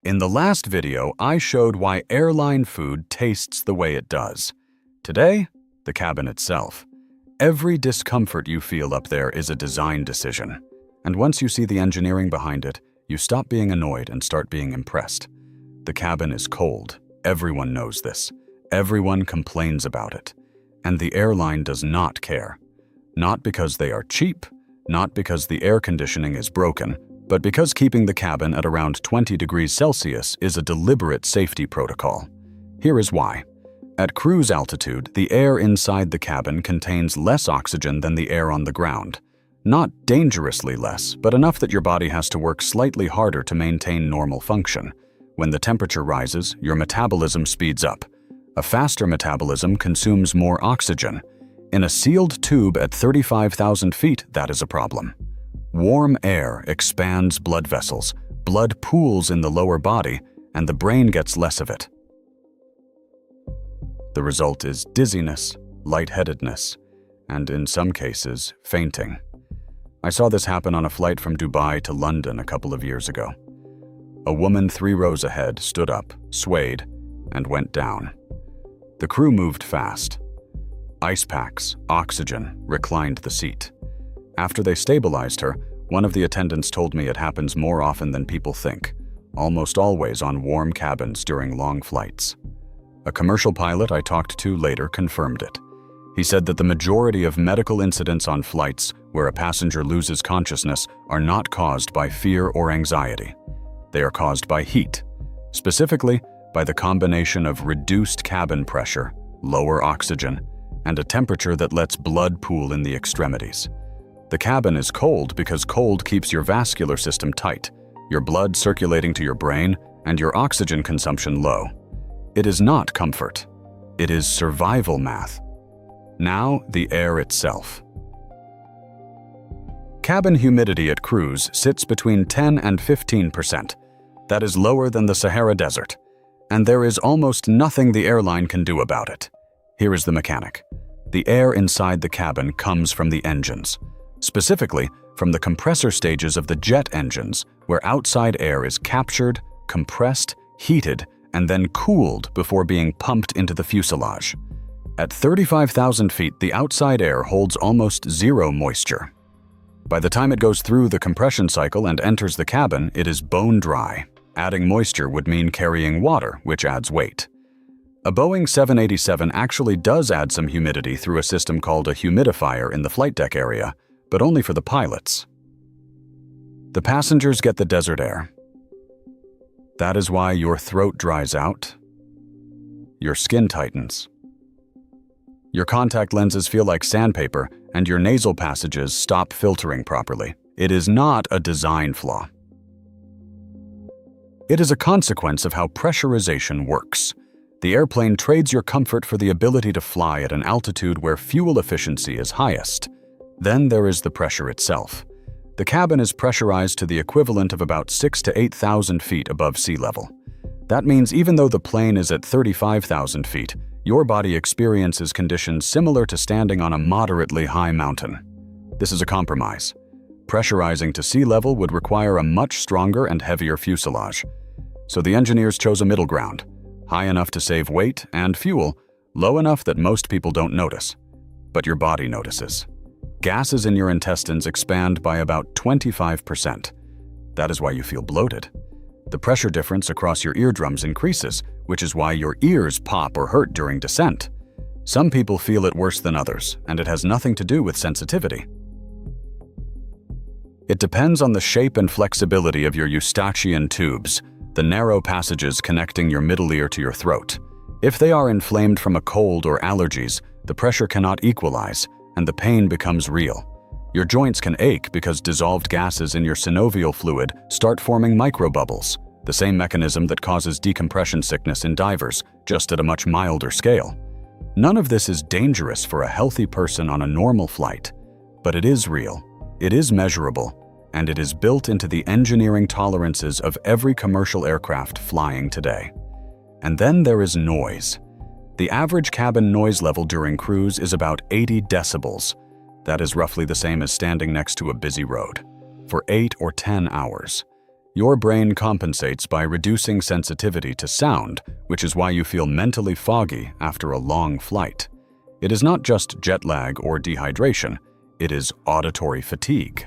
In the last video, I showed why airline food tastes the way it does. Today, the cabin itself. Every discomfort you feel up there is a design decision. And once you see the engineering behind it, you stop being annoyed and start being impressed. The cabin is cold. Everyone knows this. Everyone complains about it. And the airline does not care. Not because they are cheap, not because the air conditioning is broken, but because keeping the cabin at around 20 degrees Celsius is a deliberate safety protocol. Here is why. At cruise altitude, the air inside the cabin contains less oxygen than the air on the ground. Not dangerously less, but enough that your body has to work slightly harder to maintain normal function. When the temperature rises, your metabolism speeds up. A faster metabolism consumes more oxygen. In a sealed tube at 35,000 feet, that is a problem. Warm air expands blood vessels, blood pools in the lower body, and the brain gets less of it. The result is dizziness, lightheadedness, and in some cases, fainting. I saw this happen on a flight from Dubai to London a couple of years ago. A woman 3 rows ahead stood up, swayed, and went down. The crew moved fast. Ice packs, oxygen, reclined the seat. After they stabilized her, one of the attendants told me it happens more often than people think, almost always on warm cabins during long flights. A commercial pilot I talked to later confirmed it. He said that the majority of medical incidents on flights where a passenger loses consciousness are not caused by fear or anxiety. They are caused by heat, specifically by the combination of reduced cabin pressure, lower oxygen, and a temperature that lets blood pool in the extremities. The cabin is cold because cold keeps your vascular system tight, your blood circulating to your brain, and your oxygen consumption low. It is not comfort. It is survival math. Now, the air itself. Cabin humidity at cruise sits between 10 and 15%. That is lower than the Sahara Desert, and there is almost nothing the airline can do about it. Here is the mechanic. The air inside the cabin comes from the engines. Specifically, from the compressor stages of the jet engines, where outside air is captured, compressed, heated, and then cooled before being pumped into the fuselage. At 35,000 feet, the outside air holds almost zero moisture. By the time it goes through the compression cycle and enters the cabin, it is bone dry. Adding moisture would mean carrying water, which adds weight. A Boeing 787 actually does add some humidity through a system called a humidifier in the flight deck area, but only for the pilots. The passengers get the desert air. That is why your throat dries out, your skin tightens, your contact lenses feel like sandpaper, and your nasal passages stop filtering properly. It is not a design flaw. It is a consequence of how pressurization works. The airplane trades your comfort for the ability to fly at an altitude where fuel efficiency is highest. Then there is the pressure itself. The cabin is pressurized to the equivalent of about 6,000 to 8,000 feet above sea level. That means even though the plane is at 35,000 feet, your body experiences conditions similar to standing on a moderately high mountain. This is a compromise. Pressurizing to sea level would require a much stronger and heavier fuselage. So the engineers chose a middle ground, high enough to save weight and fuel, low enough that most people don't notice. But your body notices. Gases in your intestines expand by about 25%. That is why you feel bloated. The pressure difference across your eardrums increases, which is why your ears pop or hurt during descent. Some people feel it worse than others, and it has nothing to do with sensitivity. It depends on the shape and flexibility of your eustachian tubes, the narrow passages connecting your middle ear to your throat. If they are inflamed from a cold or allergies, the pressure cannot equalize, and the pain becomes real. Your joints can ache because dissolved gases in your synovial fluid start forming microbubbles, the same mechanism that causes decompression sickness in divers, just at a much milder scale. None of this is dangerous for a healthy person on a normal flight, but it is real, it is measurable, and it is built into the engineering tolerances of every commercial aircraft flying today. And then there is noise. The average cabin noise level during cruise is about 80 decibels. That is roughly the same as standing next to a busy road for 8 or 10 hours. Your brain compensates by reducing sensitivity to sound, which is why you feel mentally foggy after a long flight. It is not just jet lag or dehydration, it is auditory fatigue.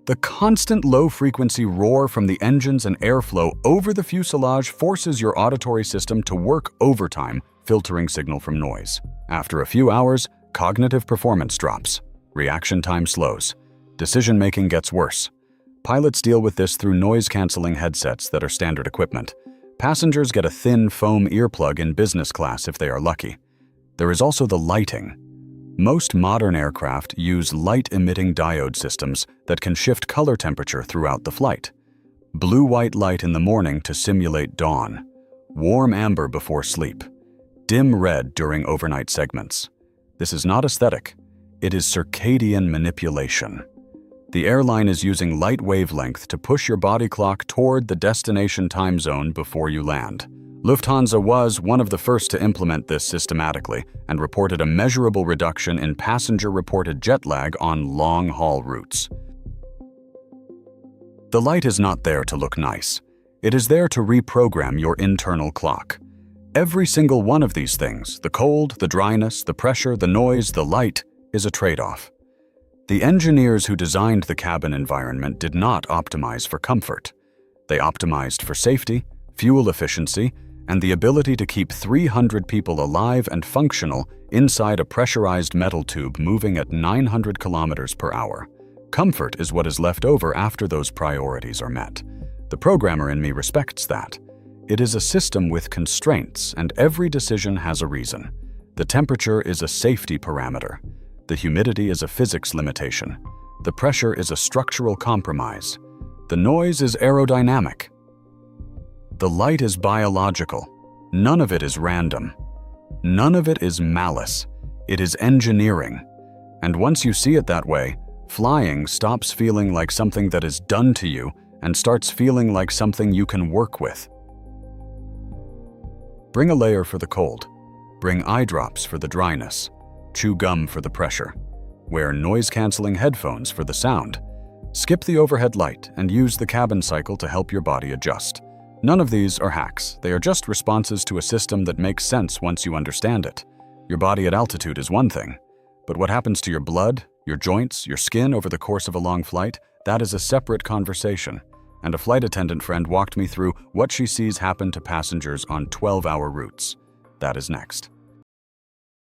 The constant low-frequency roar from the engines and airflow over the fuselage forces your auditory system to work overtime, filtering signal from noise. After a few hours, cognitive performance drops, reaction time slows, decision-making gets worse. Pilots deal with this through noise-canceling headsets that are standard equipment. Passengers get a thin foam earplug in business class if they are lucky. There is also the lighting. Most modern aircraft use light-emitting diode systems that can shift color temperature throughout the flight. Blue-white light in the morning to simulate dawn. Warm amber before sleep. Dim red during overnight segments. This is not aesthetic. It is circadian manipulation. The airline is using light wavelength to push your body clock toward the destination time zone before you land. Lufthansa was one of the first to implement this systematically and reported a measurable reduction in passenger-reported jet lag on long-haul routes. The light is not there to look nice. It is there to reprogram your internal clock. Every single one of these things, the cold, the dryness, the pressure, the noise, the light, is a trade-off. The engineers who designed the cabin environment did not optimize for comfort. They optimized for safety, fuel efficiency, and the ability to keep 300 people alive and functional inside a pressurized metal tube moving at 900 kilometers per hour. Comfort is what is left over after those priorities are met. The programmer in me respects that. It is a system with constraints, and every decision has a reason. The temperature is a safety parameter. The humidity is a physics limitation. The pressure is a structural compromise. The noise is aerodynamic. The light is biological. None of it is random. None of it is malice. It is engineering. And once you see it that way, flying stops feeling like something that is done to you and starts feeling like something you can work with. Bring a layer for the cold. Bring eye drops for the dryness. Chew gum for the pressure. Wear noise-canceling headphones for the sound. Skip the overhead light and use the cabin cycle to help your body adjust. None of these are hacks. They are just responses to a system that makes sense once you understand it. Your body at altitude is one thing, but what happens to your blood, your joints, your skin over the course of a long flight, that is a separate conversation. And a flight attendant friend walked me through what she sees happen to passengers on 12-hour routes. That is next.